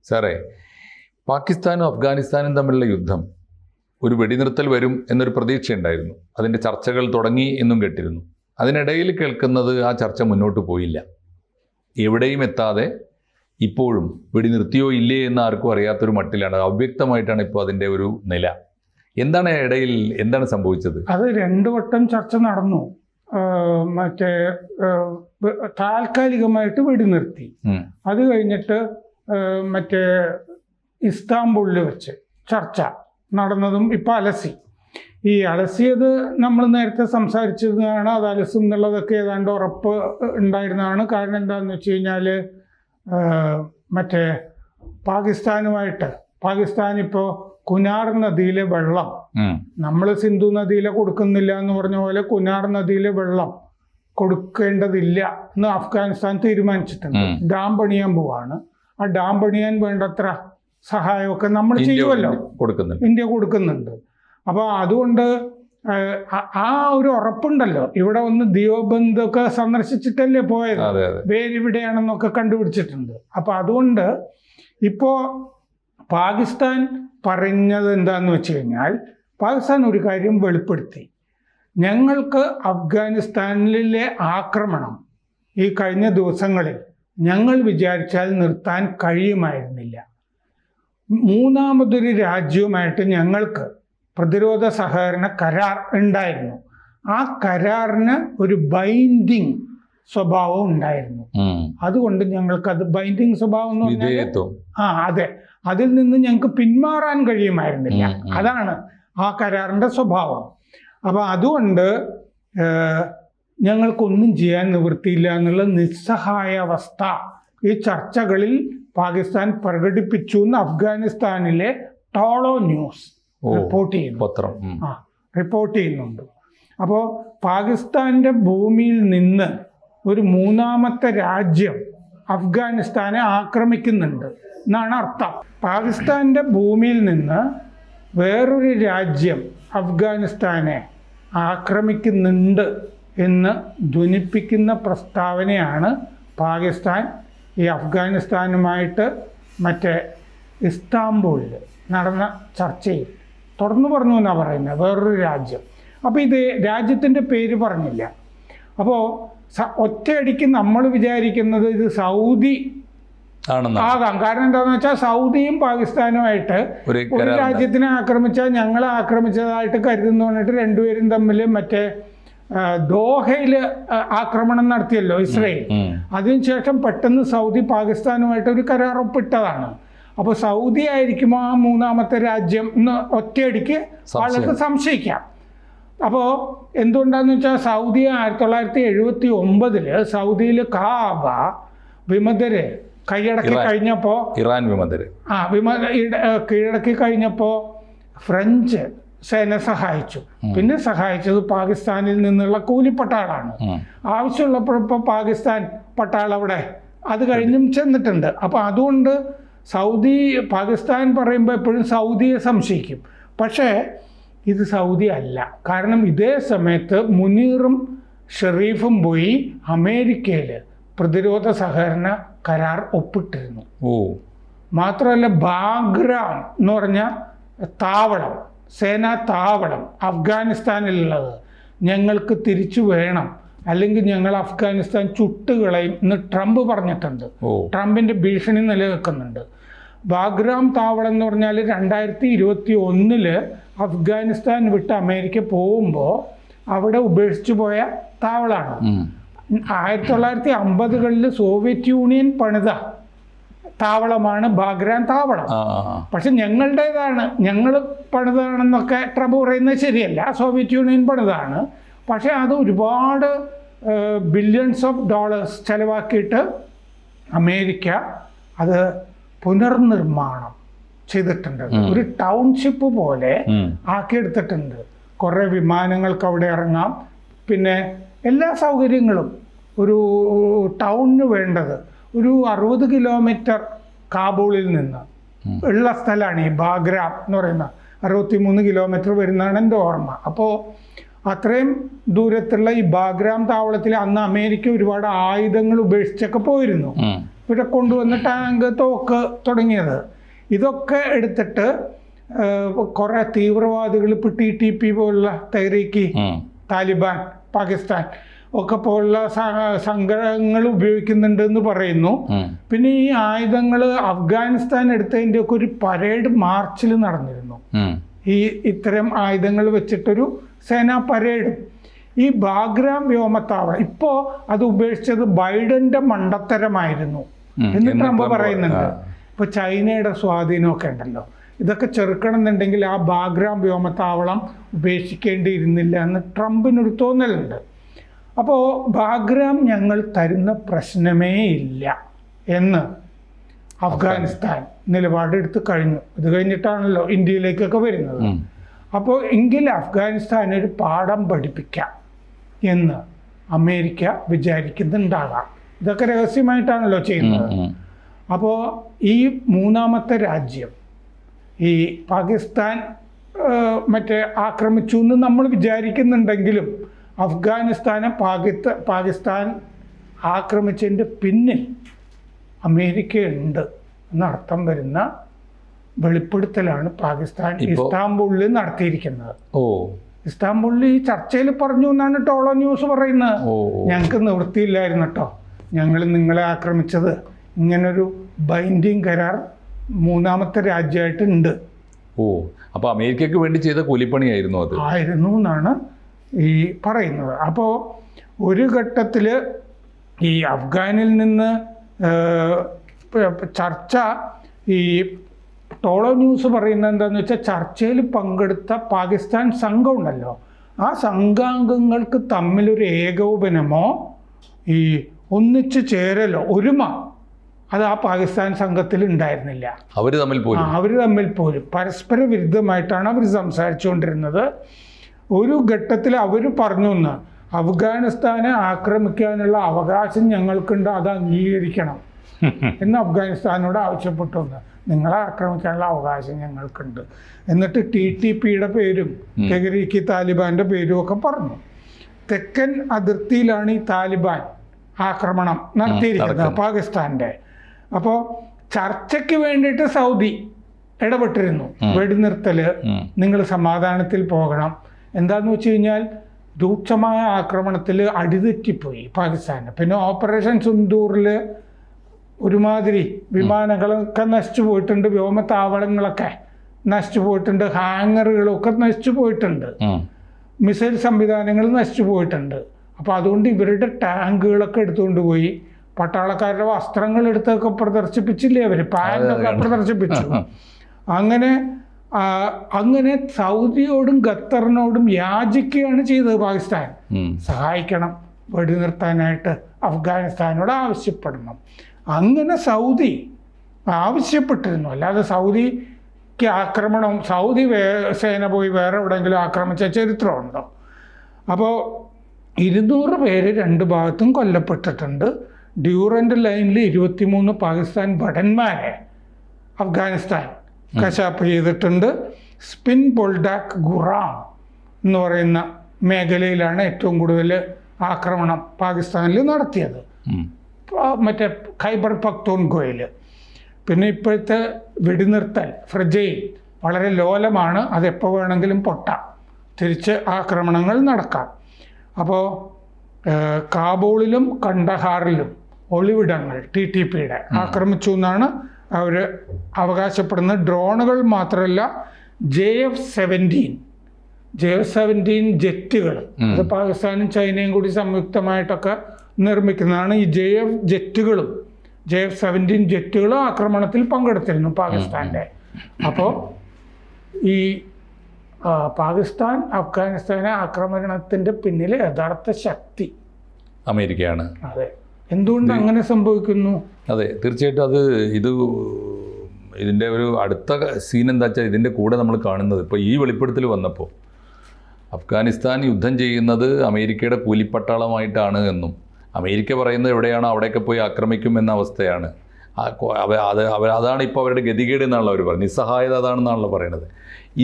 സാറേ, പാകിസ്ഥാനും അഫ്ഗാനിസ്ഥാനും തമ്മിലുള്ള യുദ്ധം ഒരു വെടിനിർത്തൽ വരും എന്നൊരു പ്രതീക്ഷയുണ്ടായിരുന്നു. അതിൻ്റെ ചർച്ചകൾ തുടങ്ങി എന്നും കേട്ടിരുന്നു. അതിനിടയിൽ കേൾക്കുന്നത് ആ ചർച്ച മുന്നോട്ട് പോയില്ല. എവിടെയും എത്താതെ ഇപ്പോഴും വെടിനിർത്തിയോ ഇല്ലേ എന്ന് ആർക്കും അറിയാത്തൊരു മട്ടിലാണ്, അവ്യക്തമായിട്ടാണ് ഇപ്പോൾ അതിൻ്റെ ഒരു നില. എന്താണ് ഇടയിൽ എന്താണ് സംഭവിച്ചത്? അത് 2 വട്ടം ചർച്ച നടന്നു. മറ്റേ താൽക്കാലികമായിട്ട് വെടിനിർത്തി. അത് കഴിഞ്ഞിട്ട് മറ്റേ ഇസ്താംബുളിൽ വെച്ച് ചർച്ച നടന്നതും ഇപ്പം അലസി. ഈ അലസിയത് നമ്മൾ നേരത്തെ സംസാരിച്ചതാണ്. അത് അലസും എന്നുള്ളതൊക്കെ ഏതാണ്ട് ഉറപ്പ് ഉണ്ടായിരുന്നതാണ്. കാരണം എന്താണെന്ന് വെച്ച് കഴിഞ്ഞാൽ മറ്റേ പാകിസ്ഥാൻ ഇപ്പോൾ കുനാർ നദിയിലെ വെള്ളം നമ്മൾ സിന്ധു നദിയിലെ കൊടുക്കുന്നില്ല എന്ന് പറഞ്ഞ പോലെ കുനാർ നദിയിലെ വെള്ളം കൊടുക്കേണ്ടതില്ല എന്ന് അഫ്ഗാനിസ്ഥാൻ തീരുമാനിച്ചിട്ടുണ്ട്. ഡാം പണിയാൻ പോവാണ്. ആ ഡാം പണിയാൻ വേണ്ടത്ര സഹായമൊക്കെ നമ്മൾ ചെയ്യുമല്ലോ, ഇന്ത്യ കൊടുക്കുന്നുണ്ട്. അപ്പോൾ അതുകൊണ്ട് ആ ഒരു ഉറപ്പുണ്ടല്ലോ. ഇവിടെ ഒന്ന് ദിയോബന്ധൊക്കെ സന്ദർശിച്ചിട്ടല്ലേ പോയത്, വേരിവിടെയാണെന്നൊക്കെ കണ്ടുപിടിച്ചിട്ടുണ്ട്. അപ്പോൾ അതുകൊണ്ട് ഇപ്പോൾ പാകിസ്ഥാൻ പറഞ്ഞത് എന്താന്ന് വെച്ച് കഴിഞ്ഞാൽ, പാകിസ്ഥാൻ ഒരു കാര്യം വെളിപ്പെടുത്തി. ഞങ്ങൾക്ക് അഫ്ഗാനിസ്ഥാനിലെ ആക്രമണം ഈ കഴിഞ്ഞ ദിവസങ്ങളിൽ ഞങ്ങൾ വിചാരിച്ചാൽ നിർത്താൻ കഴിയുമായിരുന്നില്ല. മൂന്നാമതൊരു രാജ്യവുമായിട്ട് ഞങ്ങൾക്ക് പ്രതിരോധ സഹകരണ കരാർ ഉണ്ടായിരുന്നു. ആ കരാറിന് ഒരു ബൈൻഡിങ് സ്വഭാവം ഉണ്ടായിരുന്നു. അതുകൊണ്ട് ഞങ്ങൾക്ക് അത് ബൈൻഡിങ് സ്വഭാവം എന്ന് പറഞ്ഞാൽ അതെ, അതിൽ നിന്ന് ഞങ്ങൾക്ക് പിന്മാറാൻ കഴിയുമായിരുന്നില്ല. അതാണ് ആ കരാറിൻ്റെ സ്വഭാവം. അപ്പോൾ അതുകൊണ്ട് ഞങ്ങൾക്കൊന്നും ചെയ്യാൻ നിവൃത്തിയില്ല എന്നുള്ള നിസ്സഹായ അവസ്ഥ ഈ ചർച്ചകളിൽ പാകിസ്ഥാൻ പ്രകടിപ്പിച്ചു എന്ന് അഫ്ഗാനിസ്ഥാനിലെ ടോളോ ന്യൂസ് റിപ്പോർട്ട് ചെയ്യുന്നുണ്ട്. അപ്പോൾ പാകിസ്ഥാൻ്റെ ഭൂമിയിൽ നിന്ന് ഒരു മൂന്നാമത്തെ രാജ്യം അഫ്ഗാനിസ്ഥാനെ ആക്രമിക്കുന്നുണ്ട് എന്നാണ് അർത്ഥം. പാകിസ്ഥാൻ്റെ ഭൂമിയിൽ നിന്ന് വേറൊരു രാജ്യം അഫ്ഗാനിസ്ഥാനെ ആക്രമിക്കുന്നുണ്ട് എന്ന് ധ്വനിപ്പിക്കുന്ന പ്രസ്താവനയാണ് പാകിസ്ഥാൻ ഈ അഫ്ഗാനിസ്ഥാനുമായിട്ട് മറ്റേ ഇസ്താംബൂളിൽ നടന്ന ചർച്ചയിൽ തുറന്നു പറഞ്ഞു എന്നാണ് പറയുന്നത്, വേറൊരു രാജ്യം. അപ്പോൾ ഇത് രാജ്യത്തിൻ്റെ പേര് പറഞ്ഞില്ല. അപ്പോൾ ഒറ്റയടിക്ക് നമ്മൾ വിചാരിക്കുന്നത് ഇത് സൗദി ആകാം. കാരണം എന്താണെന്ന് വെച്ചാൽ സൗദിയും പാകിസ്ഥാനുമായിട്ട് ഒരു രാജ്യത്തിനെ ആക്രമിച്ചാൽ ഞങ്ങളെ ആക്രമിച്ചതായിട്ട് കരുതുന്നു പറഞ്ഞിട്ട് രണ്ടുപേരും തമ്മിൽ മറ്റേ ദോഹയിൽ ആക്രമണം നടത്തിയല്ലോ ഇസ്രയേൽ. അതിനുശേഷം പെട്ടെന്ന് സൗദി പാകിസ്ഥാനുമായിട്ട് ഒരു കരാർ ഒപ്പിട്ടതാണ്. അപ്പോൾ സൗദി ആയിരിക്കുമോ ആ മൂന്നാമത്തെ രാജ്യം എന്ന് ഒറ്റയടിക്ക് ആളുകൾക്ക് സംശയിക്കാം. അപ്പോൾ എന്തുകൊണ്ടാന്ന് വെച്ചാൽ സൗദി 1979 സൗദിയിൽ കാബ വിമതരെ കൈയടക്കി കഴിഞ്ഞപ്പോൾ ഇറാൻ വിമതര് കീഴടക്കി കഴിഞ്ഞപ്പോൾ ഫ്രഞ്ച് സേന സഹായിച്ചു. പിന്നെ സഹായിച്ചത് പാകിസ്ഥാനിൽ നിന്നുള്ള കൂലിപ്പട്ടാളാണ്. ആവശ്യമുള്ളപ്പോൾ ഇപ്പോൾ പാകിസ്ഥാൻ പട്ടാളം അവിടെ അത് കഴിഞ്ഞും ചെന്നിട്ടുണ്ട്. അപ്പോൾ അതുകൊണ്ട് പാകിസ്ഥാൻ പറയുമ്പോൾ എപ്പോഴും സൗദിയെ സംശയിക്കും. പക്ഷേ ഇത് സൗദി അല്ല. കാരണം ഇതേ സമയത്ത് മുനീറും ഷെറീഫും പോയി അമേരിക്കയിൽ പ്രതിരോധ സഹകരണ കരാർ ഒപ്പിട്ടിരുന്നു. മാത്രമല്ല ബാഗ്രാം എന്ന് പറഞ്ഞ താവളം, സേനാ താവളം അഫ്ഗാനിസ്ഥാനിലുള്ളത് ഞങ്ങൾക്ക് തിരിച്ചു വേണം, അല്ലെങ്കിൽ ഞങ്ങൾ അഫ്ഗാനിസ്ഥാൻ ചുട്ടുകളയും എന്ന് ട്രംപ് പറഞ്ഞിട്ടുണ്ട്. ട്രംപിൻ്റെ ഭീഷണി നിലനിൽക്കുന്നുണ്ട്. ബാഗ്രാം താവളം എന്ന് പറഞ്ഞാൽ 2021 അഫ്ഗാനിസ്ഥാൻ വിട്ട് അമേരിക്ക പോകുമ്പോൾ അവിടെ ഉപേക്ഷിച്ചു പോയ താവളമാണ്. 1950കളിൽ സോവിയറ്റ് യൂണിയൻ പണിത താവളമാണ് ബാഗ്രാം താവളം. പക്ഷെ ഞങ്ങളുടേതാണ്, ഞങ്ങൾ പണിതാണെന്നൊക്കെ ട്രംപ് പറയുന്നത് ശരിയല്ല. സോവിയറ്റ് യൂണിയൻ പണിതാണ്. പക്ഷേ അത് ഒരുപാട് ബില്യൺസ് ഓഫ് ഡോളേഴ്സ് ചിലവാക്കിയിട്ട് അമേരിക്ക അത് പുനർനിർമ്മാണം ചെയ്തിട്ടുണ്ട്. ഒരു ടൗൺഷിപ്പ് പോലെ ആക്കിയെടുത്തിട്ടുണ്ട്. കുറേ വിമാനങ്ങൾക്ക് അവിടെ ഇറങ്ങാം, പിന്നെ എല്ലാ സൗകര്യങ്ങളും ഒരു ടൗണിന് വേണ്ടത്. ഒരു 60 കിലോമീറ്റർ കാബൂളിൽ നിന്ന് ഉള്ള സ്ഥലമാണ് ഈ ബാഗ്രാം എന്ന് പറയുന്ന. 63 കിലോമീറ്റർ വരുന്നതാണ് എൻ്റെ ഓർമ്മ. അപ്പോൾ അത്രയും ദൂരത്തുള്ള ഈ ബാഗ്രാം താവളത്തിൽ അന്ന് അമേരിക്ക ഒരുപാട് ആയുധങ്ങൾ ഉപേക്ഷിച്ചൊക്കെ പോയിരുന്നു. ഇവിടെ കൊണ്ടുവന്ന ടാങ്ക്, തോക്ക് തുടങ്ങിയത്. ഇതൊക്കെ എടുത്തിട്ട് കുറേ തീവ്രവാദികൾ, ഇപ്പോൾ TTP പോലുള്ള തെഹ്രീക്ക് താലിബാൻ, പാകിസ്ഥാൻ ഒക്കെ പോലുള്ള സംഘങ്ങൾ ഉപയോഗിക്കുന്നുണ്ട് എന്ന് പറയുന്നു. പിന്നെ ഈ ആയുധങ്ങൾ അഫ്ഗാനിസ്ഥാൻ എടുത്തതിൻ്റെ ഒക്കെ ഒരു പരേഡ് മാർച്ചിൽ നടന്നിരുന്നു. ഈ ഇത്തരം ആയുധങ്ങൾ വെച്ചിട്ടൊരു സേനാ പരേഡും. ഈ ബാഗ്രാം വ്യോമത്താവളം ഇപ്പോൾ അത് ഉപേക്ഷിച്ചത് ബൈഡന്റെ മണ്ടത്തരമായിരുന്നു എന്ന് ട്രംപ് പറയുന്നുണ്ട്. ഇപ്പോൾ ചൈനയുടെ സ്വാധീനമൊക്കെ ഉണ്ടല്ലോ, ഇതൊക്കെ ചെറുക്കണം എന്നുണ്ടെങ്കിൽ ആ ബാഗ്രാം വ്യോമത്താവളം ഉപേക്ഷിക്കേണ്ടിയിരുന്നില്ല എന്ന് ട്രംപിനൊരു തോന്നലുണ്ട്. അപ്പോൾ ബാഗ്രാം ഞങ്ങൾ തരുന്ന പ്രശ്നമേ ഇല്ല എന്ന് അഫ്ഗാനിസ്ഥാൻ നിലപാടെടുത്ത് കഴിഞ്ഞു. ഇത് കഴിഞ്ഞിട്ടാണല്ലോ ഇന്ത്യയിലേക്കൊക്കെ വരുന്നത്. അപ്പോൾ എങ്കിൽ അഫ്ഗാനിസ്ഥാന് ഒരു പാഠം പഠിപ്പിക്കാം എന്ന് അമേരിക്ക വിചാരിക്കുന്നുണ്ടാകാം. ഇതൊക്കെ രഹസ്യമായിട്ടാണല്ലോ ചെയ്യുന്നത്. അപ്പോൾ ഈ മൂന്നാമത്തെ രാജ്യം ഈ പാകിസ്ഥാൻ ആക്രമിച്ചു എന്ന് നമ്മൾ വിചാരിക്കുന്നുണ്ടെങ്കിലും അഫ്ഗാനിസ്ഥാനെ പാകിസ്ഥാൻ ആക്രമിച്ചതിൻ്റെ പിന്നിൽ അമേരിക്കയുണ്ട് എന്നർത്ഥം വരുന്ന വെളിപ്പെടുത്തലാണ് പാകിസ്ഥാൻ ഇസ്താംബുളിൽ നടത്തിയിരിക്കുന്നത്. ഇസ്താംബുളിൽ ഈ ചർച്ചയിൽ പറഞ്ഞു എന്നാണ് ടോളോ ന്യൂസ് പറയുന്നത്. ഞങ്ങൾക്ക് നിവൃത്തിയില്ലായിരുന്നു കേട്ടോ, ഞങ്ങൾ നിങ്ങളെ ആക്രമിച്ചത്, ഇങ്ങനൊരു ബൈൻഡിങ് കരാർ മൂന്നാമത്തെ രാജ്യമായിട്ടുണ്ട്. അപ്പോൾ അമേരിക്കക്ക് വേണ്ടി ചെയ്ത കൂലിപ്പണിയായിരുന്നു അത് ആയിരുന്നു എന്നാണ് ഈ പറയുന്നത്. അപ്പോൾ ഒരു ഘട്ടത്തിൽ ഈ അഫ്ഗാനിൽ നിന്ന് ചർച്ച, ഈ ടോളോ ന്യൂസ് പറയുന്നത് എന്താണെന്ന് വെച്ചാൽ ചർച്ചയിൽ പങ്കെടുത്ത പാകിസ്ഥാൻ സംഘം ഉണ്ടല്ലോ, ആ സംഘാംഗങ്ങൾക്ക് തമ്മിലൊരു ഏകോപനമോ ഈ ഒന്നിച്ചു ചേരലോ ഒരുമ അത് ആ പാകിസ്ഥാൻ സംഘത്തിൽ ഉണ്ടായിരുന്നില്ല. അവർ തമ്മിൽ പോലും പരസ്പര വിരുദ്ധമായിട്ടാണ് അവർ സംസാരിച്ചുകൊണ്ടിരുന്നത്. ഒരു ഘട്ടത്തിൽ അവർ പറഞ്ഞു എന്ന് അഫ്ഗാനിസ്ഥാനെ ആക്രമിക്കാനുള്ള അവകാശം ഞങ്ങൾക്കുണ്ട്, അത് അംഗീകരിക്കണം എന്ന് അഫ്ഗാനിസ്ഥാനോട് ആവശ്യപ്പെട്ടു. നിങ്ങളെ ആക്രമിക്കാനുള്ള അവകാശം ഞങ്ങൾക്കുണ്ട്. എന്നിട്ട് TTPയുടെ പേരും തെഹ്രീക്ക് താലിബാന്റെ പേരും ഒക്കെ പറഞ്ഞു. തെക്കൻ അതിർത്തിയിലാണ് ഈ താലിബാൻ ആക്രമണം നടത്തിയിരിക്കുന്നത് പാകിസ്ഥാന്റെ. അപ്പോൾ ചർച്ചയ്ക്ക് വേണ്ടിയിട്ട് സൗദി ഇടപെട്ടിരുന്നു. വെടിനിർത്തല്, നിങ്ങൾ സമാധാനത്തിൽ പോകണം. എന്താന്ന് വെച്ച് കഴിഞ്ഞാൽ രൂക്ഷമായ ആക്രമണത്തിൽ അടിതെറ്റിപ്പോയി പാകിസ്ഥാന്. പിന്നെ ഓപ്പറേഷൻ സിന്ദൂറിൽ ഒരുമാതിരി വിമാനങ്ങളൊക്കെ നശിച്ചു പോയിട്ടുണ്ട്, വ്യോമത്താവളങ്ങളൊക്കെ നശിച്ചു പോയിട്ടുണ്ട്, ഹാങ്ങറുകളൊക്കെ നശിച്ചു പോയിട്ടുണ്ട്, മിസൈൽ സംവിധാനങ്ങൾ നശിച്ചു പോയിട്ടുണ്ട്. അപ്പോൾ അതുകൊണ്ട് ഇവരുടെ ടാങ്കുകളൊക്കെ എടുത്തുകൊണ്ട് പോയി, പട്ടാളക്കാരുടെ വസ്ത്രങ്ങൾ എടുത്തൊക്കെ പ്രദർശിപ്പിച്ചില്ലേ അവർ, പാനൊക്കെ പ്രദർശിപ്പിച്ചു. അങ്ങനെ സൗദിയോടും ഖത്തറിനോടും യാചിക്കുകയാണ് ചെയ്തത് പാകിസ്ഥാൻ. സഹായിക്കണം, വെടിനിർത്താനായിട്ട് അഫ്ഗാനിസ്ഥാനോട് ആവശ്യപ്പെടണം. അങ്ങനെ സൗദി ആവശ്യപ്പെട്ടിരുന്നു. അല്ലാതെ സൗദിക്ക് ആക്രമണം, സൗദി സേന പോയി വേറെ എവിടെയെങ്കിലും ആക്രമിച്ച ചരിത്രമുണ്ടോ? അപ്പോൾ 200 പേര് രണ്ട് ഭാഗത്തും കൊല്ലപ്പെട്ടിട്ടുണ്ട്. ഡ്യൂറൻ്റ് ലൈനിൽ 23 പാകിസ്ഥാൻ ഭടന്മാരെ അഫ്ഗാനിസ്ഥാൻ കശാപ്പ് ചെയ്തിട്ടുണ്ട്. സ്പിൻ ബോൾഡാക്ക് ഗുറാം എന്ന് പറയുന്ന മേഖലയിലാണ് ഏറ്റവും കൂടുതൽ ആക്രമണം പാകിസ്ഥാനിൽ നടത്തിയത്, മറ്റേ ഖൈബർ പക്തൂൺഖോയിൽ. പിന്നെ ഇപ്പോഴത്തെ വെടിനിർത്തൽ ഫ്രജൈൽ വളരെ ലോലമാണ്, അതെപ്പോൾ വേണമെങ്കിലും പൊട്ടാം, തിരിച്ച് ആക്രമണങ്ങൾ നടക്കാം. അപ്പോൾ കാബൂളിലും കണ്ടഹാറിലും ഒളിവിടങ്ങൾ TTPയുടെ ആക്രമിച്ചു എന്നാണ് അവർ അവകാശപ്പെടുന്നത്. ഡ്രോണുകൾ മാത്രമല്ല, JF-17 ജെറ്റുകൾ, അത് പാകിസ്ഥാനും ചൈനയും കൂടി സംയുക്തമായിട്ടൊക്കെ നിർമ്മിക്കുന്നതാണ്. ഈ JF-17 ജെറ്റുകളും ആക്രമണത്തിൽ പങ്കെടുത്തിരുന്നു പാകിസ്ഥാൻ്റെ. അപ്പോൾ ഈ പാകിസ്ഥാൻ അഫ്ഗാനിസ്ഥാനെ ആക്രമണത്തിൻ്റെ പിന്നിൽ യഥാർത്ഥ ശക്തി അമേരിക്കയാണ്. അതെ, എന്തുകൊണ്ട് അങ്ങനെ സംഭവിക്കുന്നു? അതെ, തീർച്ചയായിട്ടും ഇതിൻ്റെ ഒരു അടുത്ത സീൻ എന്താ വെച്ചാൽ, ഇതിൻ്റെ കൂടെ നമ്മൾ കാണുന്നത് ഇപ്പോൾ ഈ വെളിപ്പെടുത്തൽ വന്നപ്പോൾ അഫ്ഗാനിസ്ഥാൻ യുദ്ധം ചെയ്യുന്നത് അമേരിക്കയുടെ കൂലിപ്പട്ടാളമായിട്ടാണ് എന്നും അമേരിക്ക പറയുന്നത് എവിടെയാണോ അവിടെയൊക്കെ പോയി ആക്രമിക്കും എന്ന അവസ്ഥയാണ്. അതാണ് ഇപ്പോൾ അവരുടെ ഗതികേട് എന്നാണല്ലോ അവർ പറയുന്നത്, നിസ്സഹായത അതാണെന്നാണല്ലോ പറയണത്.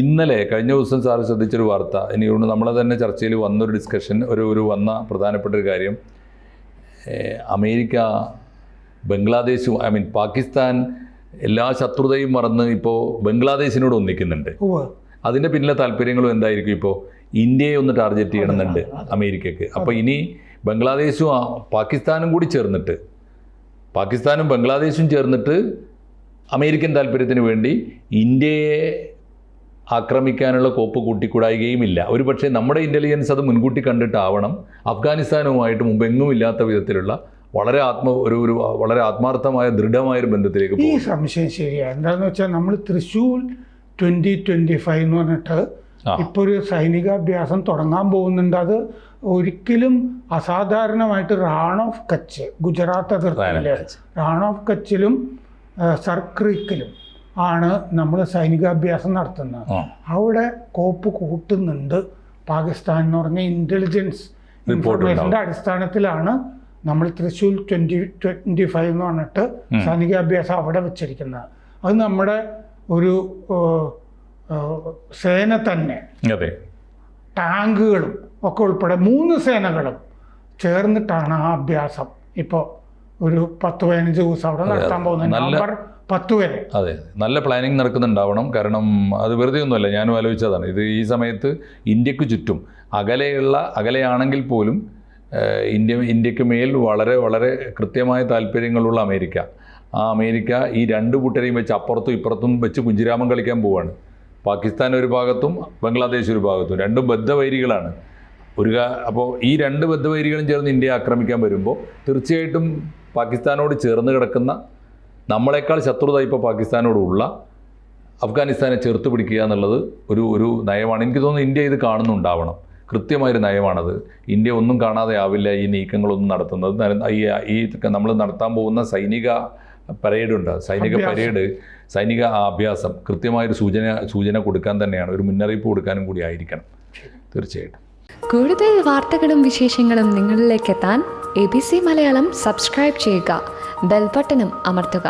ഇന്നലെ കഴിഞ്ഞ ദിവസം സാറ് ശ്രദ്ധിച്ചൊരു വാർത്ത, എനിക്ക് നമ്മളെ തന്നെ ചർച്ചയിൽ വന്നൊരു ഡിസ്കഷൻ, വന്ന പ്രധാനപ്പെട്ട ഒരു കാര്യം, അമേരിക്ക ബംഗ്ലാദേശും പാകിസ്ഥാൻ എല്ലാ ശത്രുതയും മറന്ന് ഇപ്പോൾ ബംഗ്ലാദേശിനോട് ഒന്നിക്കുന്നുണ്ട്. ഉവ്വ്. അതിൻ്റെ പിന്നിലെ താല്പര്യങ്ങളും എന്തായിരിക്കും? ഇപ്പോൾ ഇന്ത്യയെ ഒന്ന് ടാർഗറ്റ് ചെയ്യണമെന്നുണ്ട് അമേരിക്കക്ക്. അപ്പോൾ ഇനി ബംഗ്ലാദേശും പാകിസ്ഥാനും കൂടി ചേർന്നിട്ട്, പാകിസ്ഥാനും ബംഗ്ലാദേശും ചേർന്നിട്ട് അമേരിക്കൻ താല്പര്യത്തിന് വേണ്ടി ഇന്ത്യയെ ആക്രമിക്കാനുള്ള കോപ്പ് കൂട്ടിക്കൂടായികയുമില്ല. ഒരു പക്ഷേ നമ്മുടെ ഇൻ്റലിജൻസ് അത് മുൻകൂട്ടി കണ്ടിട്ടാവണം അഫ്ഗാനിസ്ഥാനുമായിട്ട് മുമ്പെങ്ങും ഇല്ലാത്ത വിധത്തിലുള്ള വളരെ വളരെ ആത്മാർത്ഥമായ ദൃഢമായൊരു ബന്ധത്തിലേക്ക് ഈ സംശയം ശരിയാണ്. എന്താണെന്ന് വെച്ചാൽ നമ്മൾ തൃശ്ശൂർ 2025 എന്ന് പറഞ്ഞിട്ട് ഇപ്പോൾ ഒരു സൈനികാഭ്യാസം തുടങ്ങാൻ പോകുന്നുണ്ട്. അത് ഒരിക്കലും അസാധാരണമായിട്ട് റാൺ ഓഫ് കച്ച്, ഗുജറാത്ത് അതിർത്തിയിലെ റാൺ ഓഫ് കച്ചിലും സർക്രീക്കിലും ആണ് നമ്മൾ സൈനികാഭ്യാസം നടത്തുന്നത്. അവിടെ കോപ്പ് കൂട്ടുന്നുണ്ട് പാകിസ്ഥാൻ എന്ന് പറഞ്ഞ ഇൻ്റലിജൻസ് ഇൻഫർമേഷൻ്റെ അടിസ്ഥാനത്തിലാണ് നമ്മൾ തൃശ്ശൂർ 2025 എന്ന് പറഞ്ഞിട്ട് സൈനികാഭ്യാസം അവിടെ വെച്ചിരിക്കുന്നത്. അത് നമ്മുടെ ഒരു സേന തന്നെ, ടാങ്കുകളും ഒക്കെ ഉൾപ്പെടെ 3 സേനകളും ചേർന്നിട്ടാണ് ആ അഭ്യാസം ഇപ്പോൾ ഒരു 10-15 ദിവസം അവിടെ നടത്താൻ പോകുന്നത്, നവംബർ 10 വരെ. അതെ, നല്ല പ്ലാനിങ് നടക്കുന്നുണ്ടാവണം. കാരണം അത് വെറുതെ ഒന്നുമല്ല, ഞാനും ആലോചിച്ചതാണ്. ഇത് ഈ സമയത്ത് ഇന്ത്യക്ക് ചുറ്റും അകലെയാണെങ്കിൽ പോലും ഇന്ത്യക്ക് മേൽ വളരെ വളരെ കൃത്യമായ താല്പര്യങ്ങളുള്ള അമേരിക്ക, ആ അമേരിക്ക ഈ 2 കൂട്ടരെയും വെച്ച് അപ്പുറത്തും ഇപ്പുറത്തും വെച്ച് കുഞ്ചിരാമം കളിക്കാൻ പോവുകയാണ്. പാകിസ്ഥാൻ ഒരു ഭാഗത്തും ബംഗ്ലാദേശ് ഒരു ഭാഗത്തും, രണ്ടും ബദ്ധവൈരികളാണ്. അപ്പോൾ ഈ 2 ബദ്ധവൈരികളും ചേർന്ന് ഇന്ത്യയെ ആക്രമിക്കാൻ വരുമ്പോൾ തീർച്ചയായിട്ടും പാകിസ്ഥാനോട് ചേർന്ന് കിടക്കുന്ന, നമ്മളെക്കാൾ ശത്രുത ഇപ്പോൾ പാകിസ്ഥാനോടുള്ള അഫ്ഗാനിസ്ഥാനെ ചേർത്ത് പിടിക്കുക എന്നുള്ളത് ഒരു നയമാണ്. എനിക്ക് തോന്നുന്നു ഇന്ത്യ ഇത് കാണുന്നുണ്ടാവണം. കൃത്യമായൊരു നയമാണത്. ഇന്ത്യ ഒന്നും കാണാതെ ആവില്ല ഈ നീക്കങ്ങളൊന്നും നടത്തുന്നത്. ഈ നമ്മൾ നടത്താൻ പോകുന്ന സൈനിക പരേഡുണ്ട്, സൈനിക അഭ്യാസം കൃത്യമായൊരു സൂചന കൊടുക്കാൻ തന്നെയാണ്, ഒരു മുന്നറിയിപ്പ് കൊടുക്കാനും കൂടി ആയിരിക്കണം തീർച്ചയായിട്ടും. കൂടുതൽ വാർത്തകളും വിശേഷങ്ങളും നിങ്ങളിലേക്ക് എത്താൻ ABC മലയാളം സബ്സ്ക്രൈബ് ചെയ്യുക, ബെൽ ബട്ടണും അമർത്തുക.